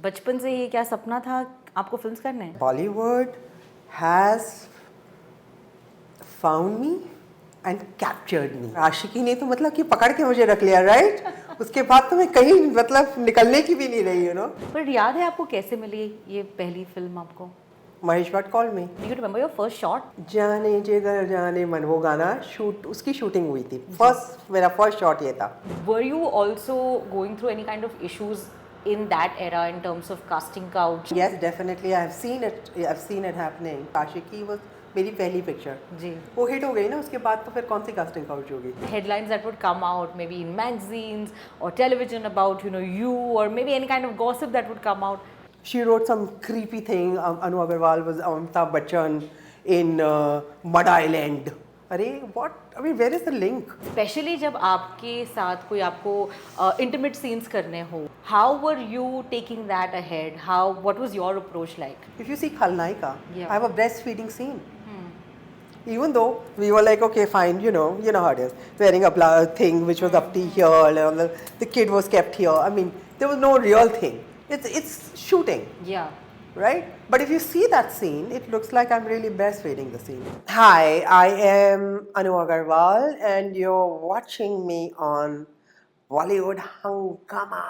बचपन से ही क्या सपना था आपको फिल्म्स करने? Bollywood has found me and captured me. आशिकी ने तो मतलब कि पकड़ के मुझे रख लिया, राइट? उसके बाद तो मैं कहीं मतलब निकलने की भी नहीं रही, यू नो. पर याद है आपको कैसे मिली ये पहली फिल्म आपको? महेश भट्ट कॉल में. Do you remember your first shot? जाने जिगर जाने मन, वो गाना उसकी शूटिंग हुई थी. मेरा फर्स्ट शॉट ये था. Were you also going through any kind of issues in that era in terms of casting couch? Yes, definitely. I have seen it. I've seen it happening. Aashiqui was मेरी पहली picture. जी. वो hit हो गई ना, उसके बाद तो फिर कौन सी कास्टिंग काउच होगी? Headlines that would come out maybe in magazines or television about you or maybe any kind of gossip that would come out. She wrote some creepy thing. Anu Aggarwal was Amitabh Bachchan in Mud Island. अरे what? I mean, where is the link? Especially जब आपके साथ कोई आपको intimate scenes करने हो, how were you taking that ahead? What was your approach like? If you see Khalnaika, Yeah. I have a breastfeeding scene. Even though we were like, okay, fine, you know how it is. Wearing a thing which was up to here, and the kid was kept here. I mean, there was no real thing. It's shooting. Yeah. Right? But if you see that scene, it looks like I'm really breastfeeding the scene. Hi, I am Anu Aggarwal and you're watching me on Bollywood Hungama.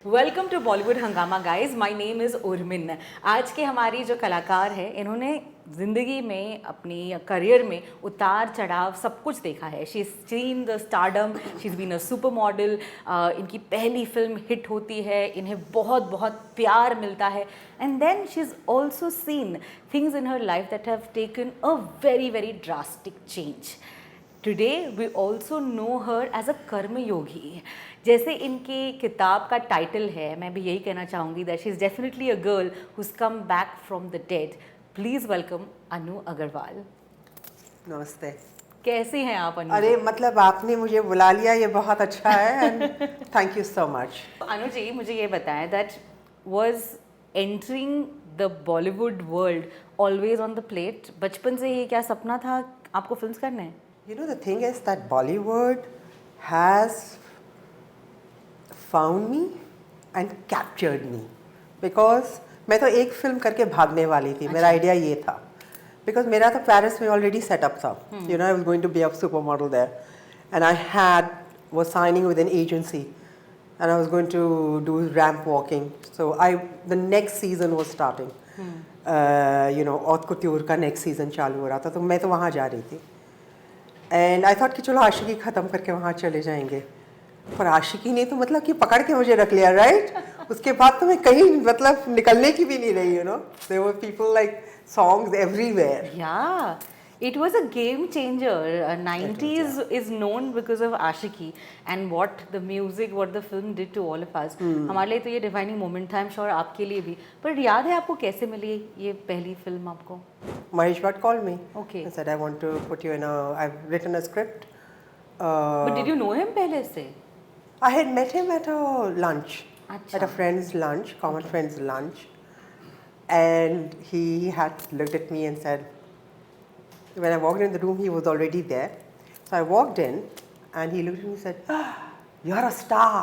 Welcome to Bollywood Hungama guys. My name is Urmin. आज के हमारी जो कलाकार है, इन्होंने ज़िंदगी में अपनी करियर में उतार चढ़ाव सब कुछ देखा है. She is seen the stardom, she is been a super model. इनकी पहली फिल्म हिट होती है, इन्हें बहुत बहुत प्यार मिलता है. And then she is also seen things in her life that have taken a very very drastic change. Today we also know her as a karmayogi. जैसे इनकी किताब का टाइटल है, मैं भी यही कहना चाहूँगी that she is definitely a girl who's come back from the dead. Please welcome Anu Agarwal. नमस्ते. कैसी हैं आप अनु? अरे मतलब आपने मुझे बुला लिया, ये बहुत अच्छा है and thank you so much. Anu ji, मुझे ये बताएं that was entering the Bollywood world always on the plate? बचपन से ही क्या सपना था आपको फिल्म्स करने? You know, the thing is that Bollywood has found me and captured me because मैं तो एक फिल्म करके भागने वाली थी. मेरा आइडिया ये था because मेरा तो पेरिस में ऑलरेडी सेटअप था. You know, I was going to be a supermodel there and I was signing with an agency and I was going to do ramp walking. So the next season was starting. You know, haute couture का next season चालू हो रहा था, तो मैं तो वहाँ जा रही थी. एंड आई थॉट कि चलो आशिकी ख़त्म करके वहाँ चले जाएंगे. पर आशिकी ने तो मतलब कि पकड़ के मुझे रख लिया, राइट? उसके बाद तो मैं कहीं मतलब निकलने की भी नहीं रही, you know. There were people like songs everywhere. Yeah, it was a game changer. 90s is known because of Ashiki and what the music, what the film did to all of us. हमारे लिए तो ये defining moment था, I am sure आपके लिए भी. पर याद है आपको कैसे मिली ये पहली फिल्म आपको? Mahesh Bhatt call me. Okay. I said I want to put you in I've written a script. But did you know him पहले से? I had met him at a lunch. अच्छा. At a friend's lunch, common friend's lunch. And he had looked at me and said, when I walked in the room, he was already there. So I walked in, and he looked at me and said, "You're a star."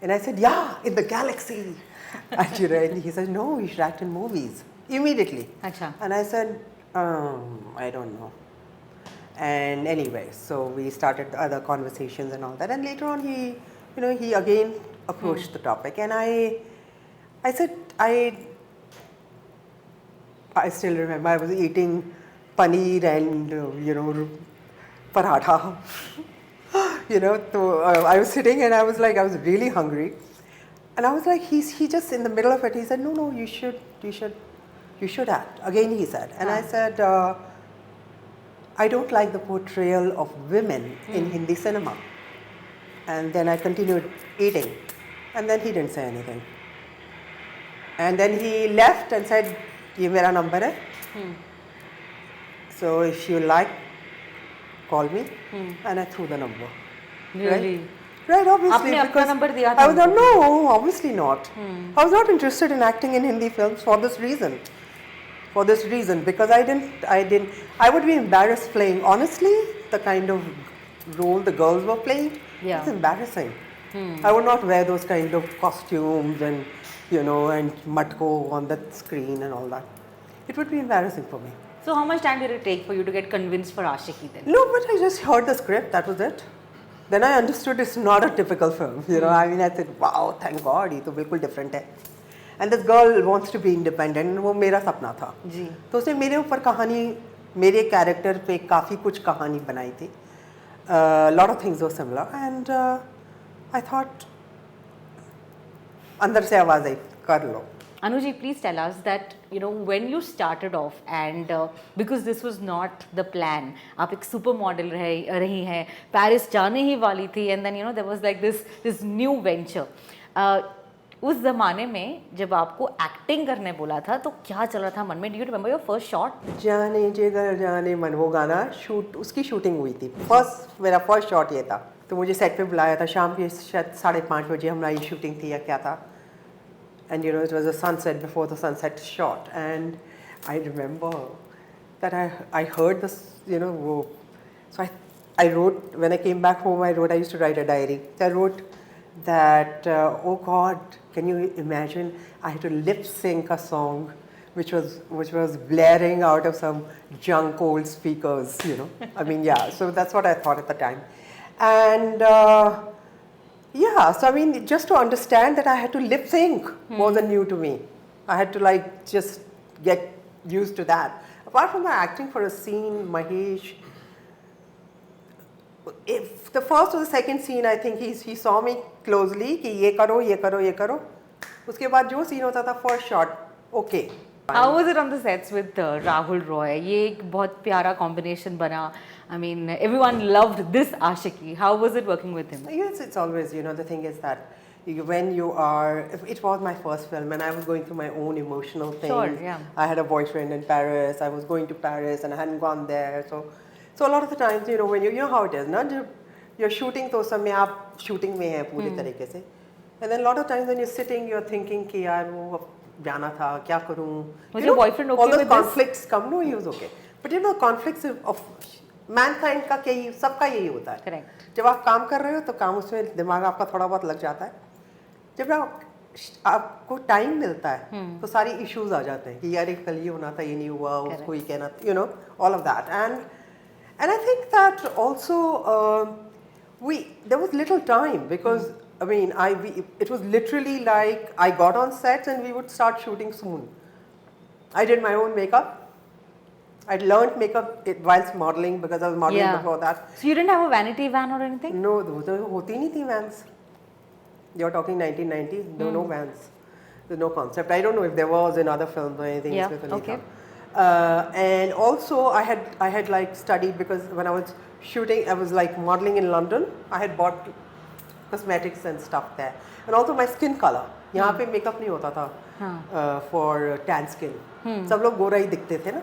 And I said, "Yeah, in the galaxy." And he said, "No, you should act in movies immediately." अच्छा. And I said, "I don't know." And anyway, so we started other conversations and all that. And later on, he again approached the topic, and I said, I still remember I was eating paneer and paratha. So I was sitting and I was really hungry, and I was like, he just in the middle of it, he said, no, you should act. Again he said, and I said, I don't like the portrayal of women in Hindi cinema. And then I continued eating, and then he didn't say anything. And then he left and said, "ये मेरा number है. So if you like, call me." And I threw the number. Really? Right, obviously. आपने अपना number दिया था? I was not, no, obviously not. I was not interested in acting in Hindi films for this reason. for this reason, because I would be embarrassed playing, honestly, the kind of role the girls were playing. Yeah. It's embarrassing. I would not wear those kind of costumes and, and matko on the screen and all that. It would be embarrassing for me. So how much time did it take for you to get convinced for Ashiki then? No, but I just heard the script, that was it. Then I understood it's not a typical film. I mean, I said, wow, thank God, ये तो बिल्कुल different है. And this girl wants to be independent, and वो मेरा सपना था. जी. तो उसने मेरे ऊपर कहानी, मेरे कैरेक्टर पे काफ़ी कुछ कहानी बनाई थी. Lot of things were similar, and I thought, अंदर से आवाज़ आई, कर लो. Anuji, please tell us that, when you started off and because this was not the plan, आप एक supermodel रही हैं, Paris जाने ही वाली थी, and then, there was like this new venture. उस ज़माने में जब आपको एक्टिंग करने बोला था तो क्या चल रहा था मन में? Do you remember your first shot? जाने जिगर जाने मन, वो गाना उसकी शूटिंग हुई थी. मेरा फर्स्ट शॉट ये था. तो मुझे सेट पे बुलाया था शाम के शायद 5:30 बजे हमारी शूटिंग थी या क्या था. And it was a sunset, before the sunset shot, and I remember that I heard this, so I wrote, when I came back home, I used to write a diary. I wrote that, oh God, can you imagine, I had to lip sync a song which was blaring out of some junk old speakers, I mean, yeah, so that's what I thought at the time. And yeah, so I mean, just to understand that I had to lip sync wasn't new to me. I had to just get used to that. Apart from the acting for a scene, Mahesh, if the first or the second scene, I think he saw me closely, कि ये करो, ये करो, ये करो. उसके बाद जो scene होता था, first shot, okay. How was it on the sets with Rahul Roy? ये एक बहुत प्यारा combination बना. I mean, everyone loved this Ashiki. How was it working with him? Yes, it's always, the thing is that when you are, it was my first film and I was going through my own emotional things. Sure, yeah. I had a boyfriend in Paris, I was going to Paris and I hadn't gone there. So a lot of the times, when you know how it is, na? You're shooting, तो उस समय आप shooting में हैं पूरी तरीके से. And then a lot of times when you're sitting, you're thinking कि यार वो अब जाना था, क्या करूँ? Was your boyfriend okay all those with conflicts come, no, he was okay. But conflicts of mankind का क्या सबका यही होता है. Correct. जब आप काम कर रहे हो तो काम उसमें दिमाग आपका थोड़ा बहुत लग जाता है. जब आपको टाइम मिलता है तो सारी इश्यूज आ जाते हैं कि यार कल ये होना था, ये नहीं हुआ, उसको ये कहना, all of that. And I think that also there was little time because I mean it was literally like I got on sets and we would start shooting soon. I did my own makeup. I learned makeup whilst modeling because I was modeling before that. So you didn't have a vanity van or anything? No, होती नहीं थी vans. You're talking 1990s. There were no vans. There's no concept. I don't know if there was in other films or anything. Yeah. Okay. And also I had like studied because when I was shooting, I was like modeling in London. I had bought cosmetics and stuff there, and also my skin color. यहाँ पे makeup नहीं होता था for tan skin. सब लोग गोरा ही दिखते थे ना.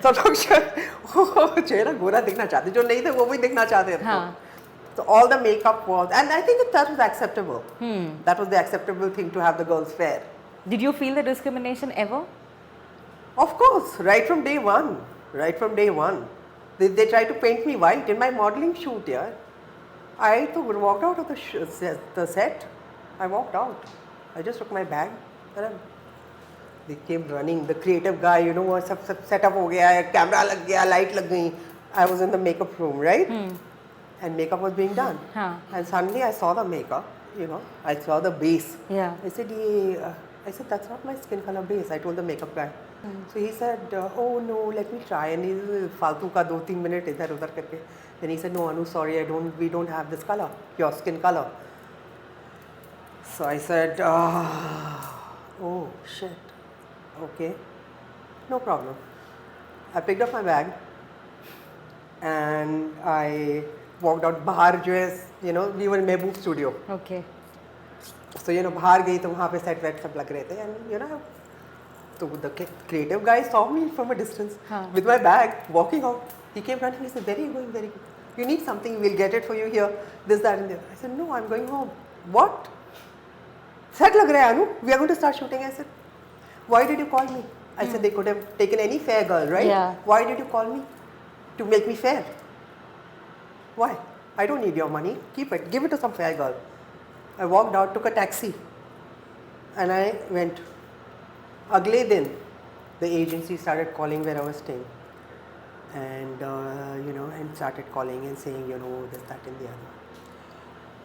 सब लोग चेहरा गोरा दिखना चाहते, जो नहीं थे वो भी दिखना चाहते थे. So all the makeup was, and I think that was acceptable. That was the acceptable thing to have the girls fair. Did you feel the discrimination ever? Of course, right from day one. Right from day one. They tried to paint me white in my modeling shoot, yeah. I walked out of the set. I walked out. I just took my bag and they came running. The creative guy, वो सब setup हो गया है, camera लग गया, light लग गई. I was in the makeup room, right? And makeup was being done. And suddenly I saw the makeup, I saw the base. Yeah. I said, that's not my skin color base. I told the makeup guy. So he said, oh no, let me try. And he faltu ka 2-3 minutes idhar udhar karke. Then he said, no Anu, sorry, we don't have this color, your skin color. So I said, oh shit, okay, no problem. I picked up my bag and I walked out. बाहर जो है, we were in Mehboob studio. Okay. So बाहर गई तो वहाँ पे set wait सब लग रहे थे, and so the creative guy saw me from a distance with my bag walking out. He came running. He said, very good. You need something, we'll get it for you here, this, that and the other. I said, no, I'm going home. What? Set lag raha hai, Anu, we are going to start shooting. I said, Why did you call me? I said they could have taken any fair girl, right? Yeah. Why did you call me? To make me fair. Why? I don't need your money. Keep it. Give it to some fair girl. I walked out, took a taxi, and I went. Agle din, the agency started calling where I was staying, and and started calling and saying, this, that, and the other.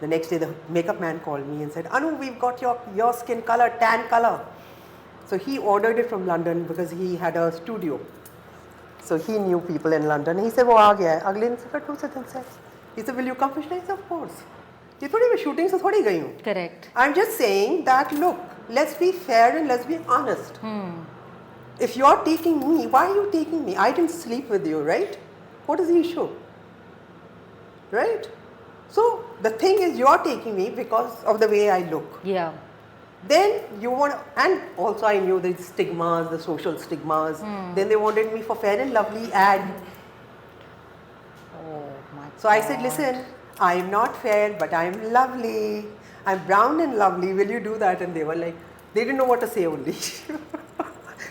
The next day, the makeup man called me and said, Anu, we've got your skin color, tan color. So he ordered it from London because he had a studio. So he knew people in London. He said, वो आ गया है. अगले दिन से फिर दूसरे दिन से. He said, will you come? I said, of course. ये थोड़ी मैं shooting से थोड़ी गई हूँ. Correct. I'm just saying that look, let's be fair and let's be honest. If you're taking me, why are you taking me? I didn't sleep with you, right? What is the issue? Right? So the thing is, you're taking me because of the way I look. Yeah. Then you want, and also I knew the stigmas, the social stigmas. Then they wanted me for Fair and Lovely ad. Oh my So I said, listen, I'm not fair, but I'm lovely. I'm brown and lovely. Will you do that? And they were like, they didn't know what to say only.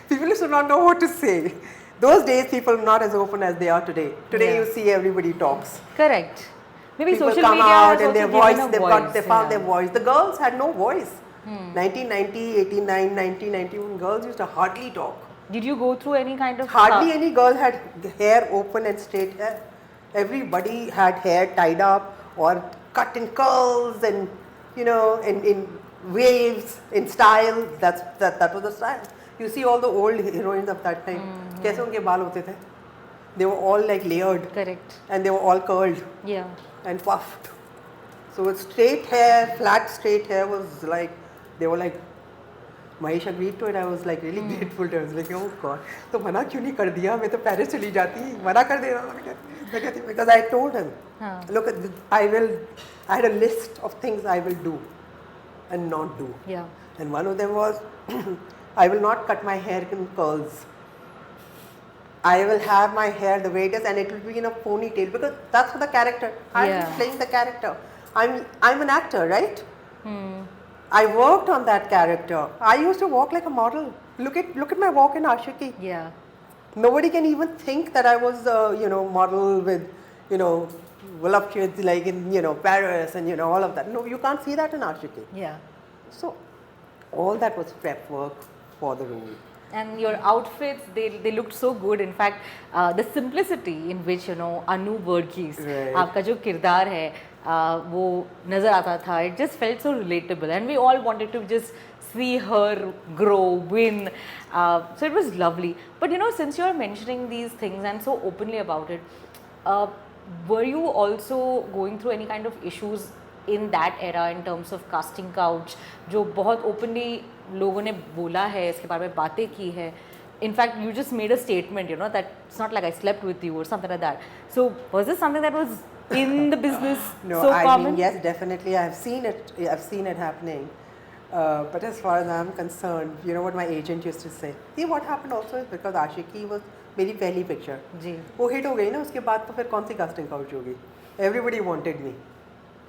People used to not know what to say. Those days, people were not as open as they are today. Today, you see everybody talks. Correct. Maybe People social come media out has and their also voice, given a they found their voice. The girls had no voice. 1990, 89, 1991, girls used to hardly talk. Did you go through any kind of Hardly any girl had hair open and straight hair. Everybody had hair tied up or cut in curls and, in waves, in style. That was the style. You see all the old heroines of that time. कैसे उनके बाल होते थे? They were all like layered. Correct. And they were all curled. Yeah. And puffed. So with straight hair, flat straight hair was like, they were like, Mahesh agreed to it. I was like really grateful to him. I was like, oh God, तो मना क्यों नहीं कर दिया? मैं तो Paris चली जाती, मना कर दे रहा. Because I told him, look, I had a list of things I will do and not do. Yeah. And one of them was, I will not cut my hair in curls. I will have my hair the way it is and it will be in a ponytail because that's the character. I'm playing the character. I'm an actor, right? I worked on that character. I used to walk like a model. Look at my walk in Ashiki. Yeah. Nobody can even think that I was model with voluptuous like in Paris and all of that. No, you can't see that in Ashiki. Yeah. So all that was prep work for the role. And your outfits, they looked so good. In fact, the simplicity in which Anu Verghese, आपका जो किरदार है वो नजर आता था, it just felt so relatable, and we all wanted to just see her grow, win. So it was lovely. But since you are mentioning these things and so openly about it, were you also going through any kind of issues in that era in terms of casting couch, जो बहुत openly लोगों ने बोला है, इसके बारे में बातें की है. In fact, you just made a statement, that it's not like I slept with you or something like that. So was this something that was in the business no, so I common? mean, yes, definitely. I've seen it happening. But as far as I'm concerned, you know what my agent used to say? See, what happened also is because Ashiki was मेरी पहली picture. जी. वो hit हो गई ना, उसके बाद तो फिर कौन सी casting couch होगी? Everybody wanted me,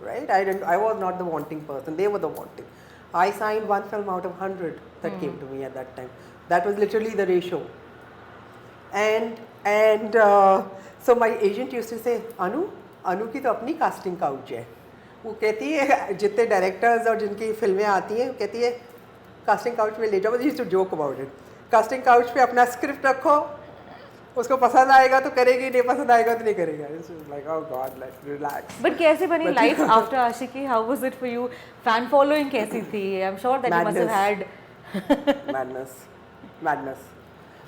right? I was not the wanting person. They were the wanting. I signed one film out of 100 that came to me at that time. That was literally the ratio. And so my agent used to say, अनु की तो अपनी casting couch है. वो कहती है जितने directors और जिनकी फिल्में आती हैं कहती है कास्टिंग काउच पे ले जाओ. Used to joke about it. Casting couch पे अपना स्क्रिप्ट रखो, उसको पसंद आएगा तो करेगी, नहीं पसंद आएगा तो नहीं करेगा. Like oh God, like relax. But कैसे बनी life after Ashiki? How was it for you? Fan following कैसी थी? I'm sure that you must have had madness.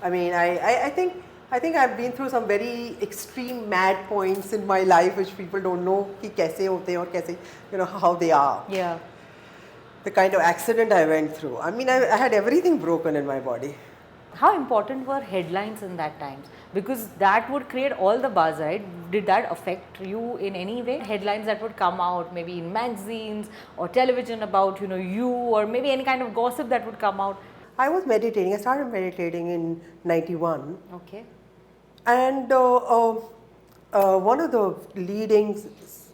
I mean, I think I've been through some very extreme mad points in my life which people don't know कि कैसे होते हैं और कैसे how they are. Yeah. The kind of accident I went through. I mean, I had everything broken in my body. How important were headlines in that times? Because that would create all the buzz, right? Did that affect you in any way? Headlines that would come out maybe in magazines or television about you, or maybe any kind of gossip that would come out. I was meditating. I started meditating in 91. Okay. And one of the leading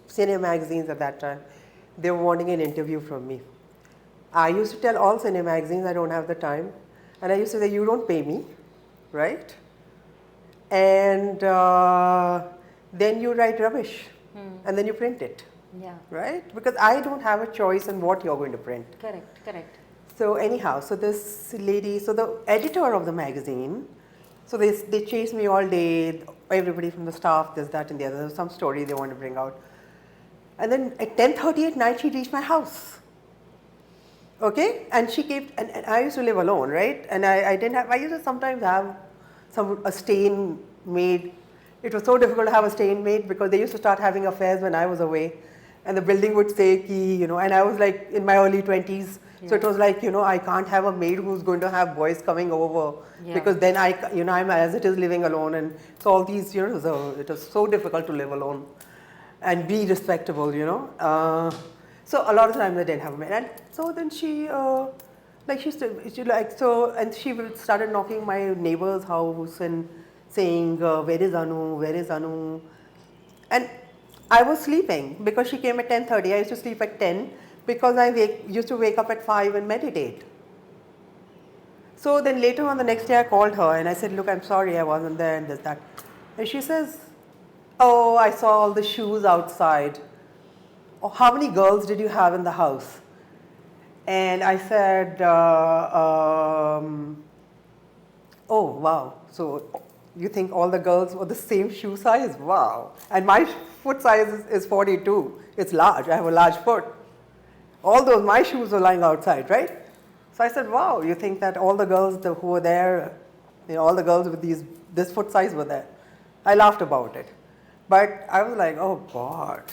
cinema magazines at that time, they were wanting an interview from me. I used to tell all cinema magazines I don't have the time. And I used to say, you don't pay me, right? And then you write rubbish and then you print it, Yeah. right? Because I don't have a choice in what you're going to print. Correct, correct. So anyhow, so this lady, so the editor of the magazine, so they chased me all day, everybody from the staff, this, that and the other, there was some story they want to bring out. And then at 10:30 at night, she reached my house. Okay, and she came, and I used to live alone, right? And I didn't have, I used to sometimes have a stain made. It was so difficult to have a stain made because they used to start having affairs when I was away. And the building would say, and I was like in my early 20s. So it was like, I can't have a maid who's going to have boys coming over because then I'm as it is living alone. And so all these, so it was so difficult to live alone and be respectable, So a lot of times I didn't have a maid. And so then she started knocking my neighbor's house and saying, where is Anu, where is Anu? And I was sleeping because she came at 10:30. I used to sleep at 10 because I used to wake up at 5 and meditate. So then later on the next day I called her and I said, look, I'm sorry I wasn't there and this, that. And she says, oh, I saw all the shoes outside. Oh, how many girls did you have in the house? And I said, oh, wow. So you think all the girls were the same shoe size? Wow. And my foot size is 42. It's large. I have a large foot. All those, my shoes were lying outside, right? So I said, wow, you think that all the girls who were there, all the girls with this foot size were there. I laughed about it. But I was like, oh God.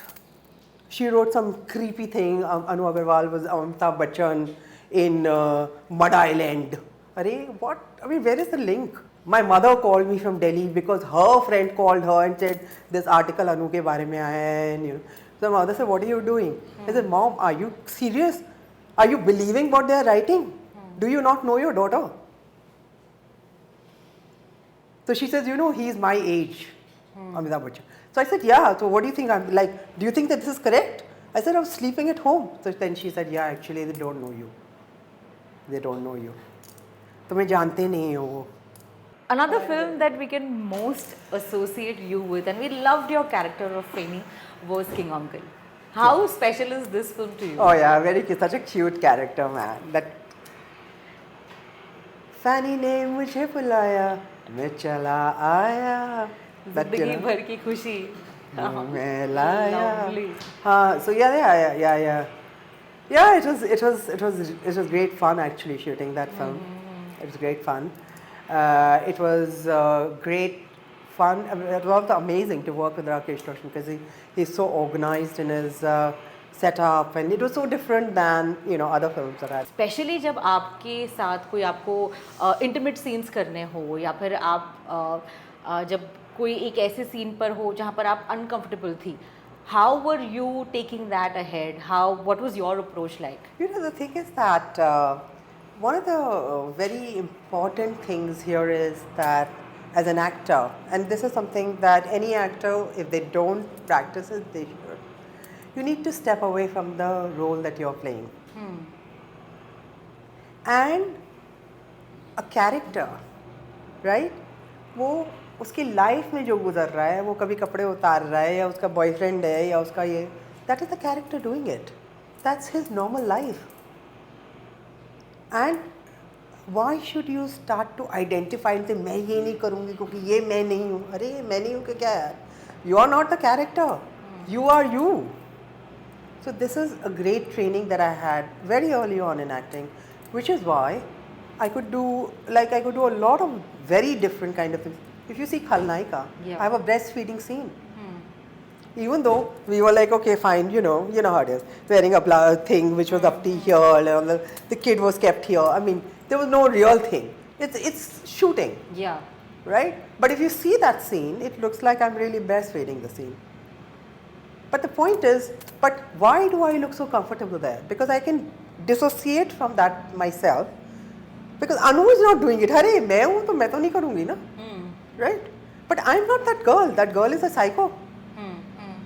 She wrote some creepy thing. Anu Aggarwal was Amitabh Bachchan in Mud Island. Arey, what? I mean, where is the link? My mother called me from Delhi because her friend called her and said, this article Anu ke baare mein aaya hai. So my mother said, what are you doing? I said, Mom, are you serious? Are you believing what they are writing? Do you not know your daughter? So she says, he's my age, Amitabh Bachchan. So I said, yeah, so what do you think? I'm like, do you think that this is correct? I said, I was sleeping at home. So then she said, yeah, actually they don't know you. They don't know you. तुम्हें जानते नहीं हो वो. Another film that we can most associate you with, and we loved your character of Feni, was King Uncle. How special is this film to you? Oh yeah, very cute. Such a cute character, man. That Fanny ने मुझे बुलाया, मैं चला आया. जिंदगी भर की खुशी मैं लाया. Lovely. So yeah. Yeah, it was great fun actually shooting that film. It was great fun. It was great fun. It was amazing to work with Rakesh Roshan because he's so organized in his setup, and it was so different than other films that I. Especially जब आपके साथ कोई आपको intimate scenes करने हो या फिर आप जब कोई एक ऐसे scene पर हो जहाँ पर आप uncomfortable थी. How were you taking that ahead? What was your approach like? The thing is that one of the very important things here is that as an actor, and this is something that any actor, if they don't practice it, they should. You need to step away from the role that you're playing. And a character, right? वो उसकी life में जो गुजर रहा है, वो कभी कपड़े उतार रहा है या उसका बॉयफ्रेंड है या उसका ये, that is the character doing it. That's his normal life. And why should you start to identify and say मैं ये नहीं करूँगी क्योंकि ये मैं नहीं हूँ. अरे मैं नहीं हूँ कि क्या यार? You are not the character. You are you. So this is a great training that I had very early on in acting, which is why I could do a lot of very different kind of things. If you see Khalnaika, I have a breastfeeding scene. Even though we were like, okay, fine, you know how it is, wearing a thing which was up to here, and the kid was kept here. I mean, there was no real thing. It's shooting. Yeah. Right? But if you see that scene, it looks like I'm really breastfeeding the scene. But the point is, but why do I look so comfortable there? Because I can dissociate from that myself. Because Anu is not doing it. Hare, मैं हूँ तो मैं तो नहीं करूँगी ना. Right? But I'm not that girl. That girl is a psycho.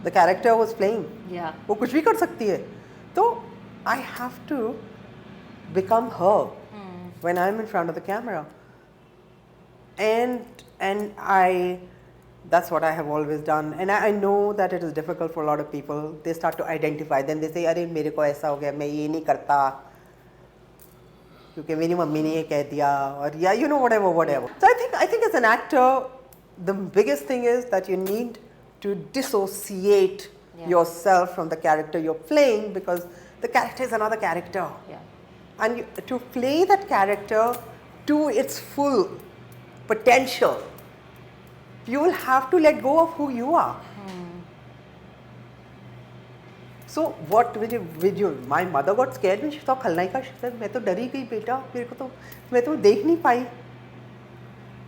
The character was playing. Yeah. वो कुछ भी कर सकती है. तो I have to become her. when I'm in front of the camera. And I, that's what I have always done. And I know that it is difficult for a lot of people. They start to identify. Then they say, "अरे मेरे को ऐसा हो गया, मैं ये नहीं करता, क्योंकि मेरी मम्मी ने ये कह दिया," or yeah, you know, whatever. So I think as an actor, the biggest thing is that you need to dissociate yourself from the character you're playing, because the character is another character. Yeah. And to play that character to its full potential, you will have to let go of who you are. So what with you? My mother got scared when she saw Khalnaika. She said, "मैं तो डरी गई बेटा, मेरे को तो मैं तो देख नहीं पाई."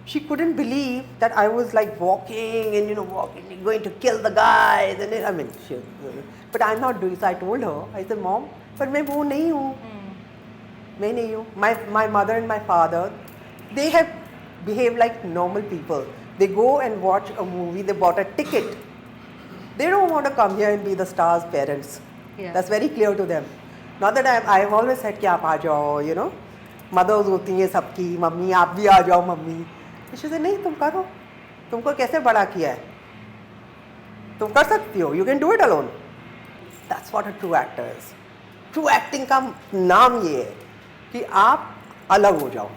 She couldn't believe that I was like walking and walking, going to kill the guys, and I mean, but I'm not doing so. I told her, I said, "Mom, but मैं वो नहीं हूँ, मैं नहीं हूँ." My mother and my father, they have behaved like normal people. They go and watch a movie. They bought a ticket. They don't want to come here and be the star's parents. Yeah. That's very clear to them. Not that I've always said कि आप आ जाओ, mothers होती हैं सबकी, mummy आप भी आ जाओ mummy. She said, नहीं तुम करो, तुमको कैसे बड़ा किया है, तुम कर सकती हो, you can do it alone. That's what a true actor is. True acting का नाम ये है कि आप अलग हो जाओ.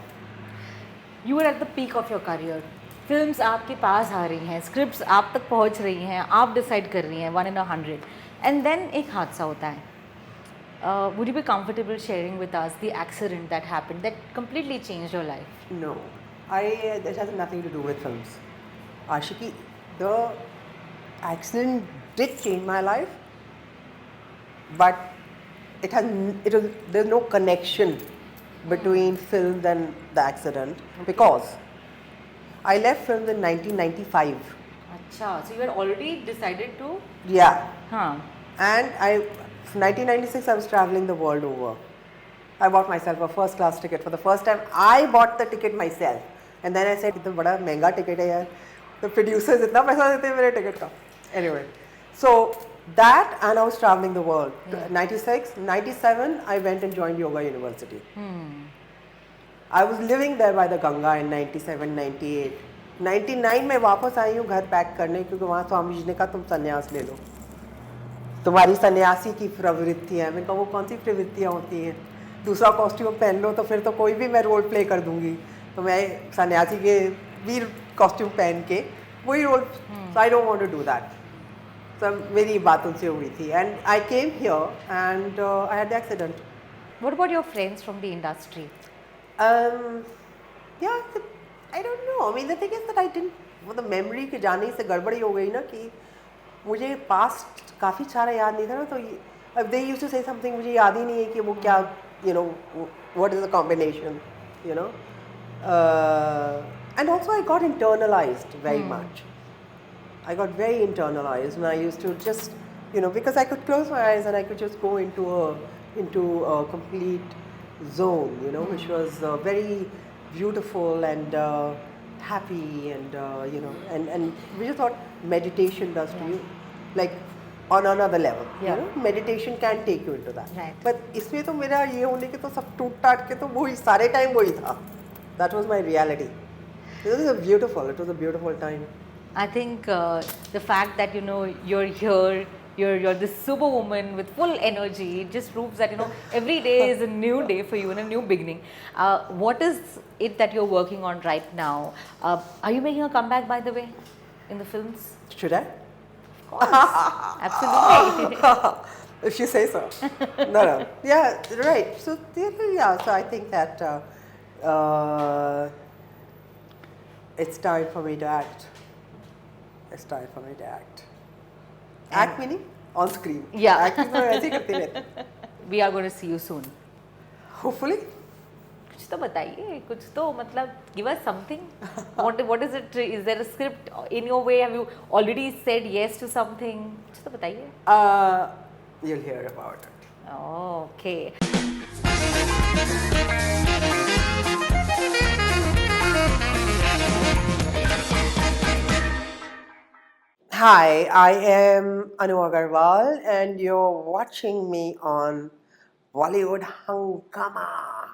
You were at the peak of your career. Films आपके पास आ रही हैं, स्क्रिप्ट्स आप तक पहुंच रही हैं, आप डिसाइड कर रही हैं 1 in 100, एंड देन एक हादसा होता है. Would you be comfortable sharing with us the accident that happened that completely changed your life? No, that has nothing to do with films. Ashiki, the accident did change my life, but there's no connection between films and the accident, because I left films in 1995. अच्छा, so you had already decided to? Yeah. हाँ. And 1996 I was traveling the world over. I bought myself a first class ticket for the first time. I bought the ticket myself, and then I said, "इतना बड़ा महंगा ticket है यार, the producers इतना पैसा देते हैं मेरे ticket का." Anyway, so that, and I was traveling the world. 96, 97 I went and joined Yoga University. I was living there by the Ganga in 97, 98. 99 में वापस आई हूँ घर पैक करने, क्योंकि वहाँ स्वामी जी ने कहा तुम संन्यास ले लो, तुम्हारी सन्यासी की प्रवृत्ति है. मैंने कहा वो कौन सी प्रवृत्तियाँ होती हैं, दूसरा कॉस्ट्यूम पहन लो तो फिर तो कोई भी मैं रोल प्ले कर दूंगी, तो मैं सन्यासी के वीर कॉस्ट्यूम पहन के वही role. So I don't want to do that. तो मेरी बात उनसे हुई थी, and I came here and I had the accident. What about your friends from the industry? Yeah, I don't know. I mean, the thing is that I didn't, वो तो memory के जाने से गड़बड़ी हो गई ना, कि मुझे पास्ट काफ़ी सारा याद नहीं था ना, तो अब they used to say something, मुझे याद ही नहीं है कि वो क्या, what is the combination, and also I got internalized very much. I got very internalized, and I used to just, because I could close my eyes and I could just go into a complete zone, which was very beautiful and happy, and and we just thought meditation does to you, like on another level. Meditation can take you into that. Right. But इसमें तो मेरा ये होने के तो सब टूट टाट के तो वही सारे टाइम वही था. That was my reality. It was a beautiful time. I think the fact that you're here, you're this superwoman with full energy, it just proves that every day is a new day for you and a new beginning. What is it that you're working on right now? Are you making a comeback, by the way, in the films? Should I? Of course, absolutely. If you say so. No. Yeah, right. So yeah, so I think that it's time for me to act. It's time for me to act. Act meaning on screen. Yeah. Acting तो ऐसे करते रहते हैं. We are going to see you soon. Hopefully. कुछ तो बताइए, कुछ तो मतलब give us something. What is it? Is there a script in your way? Have you already said yes to something? कुछ तो बताइए. You'll hear about it. Oh, okay. Hi, I am Anu Aggarwal, and you're watching me on Bollywood Hungama.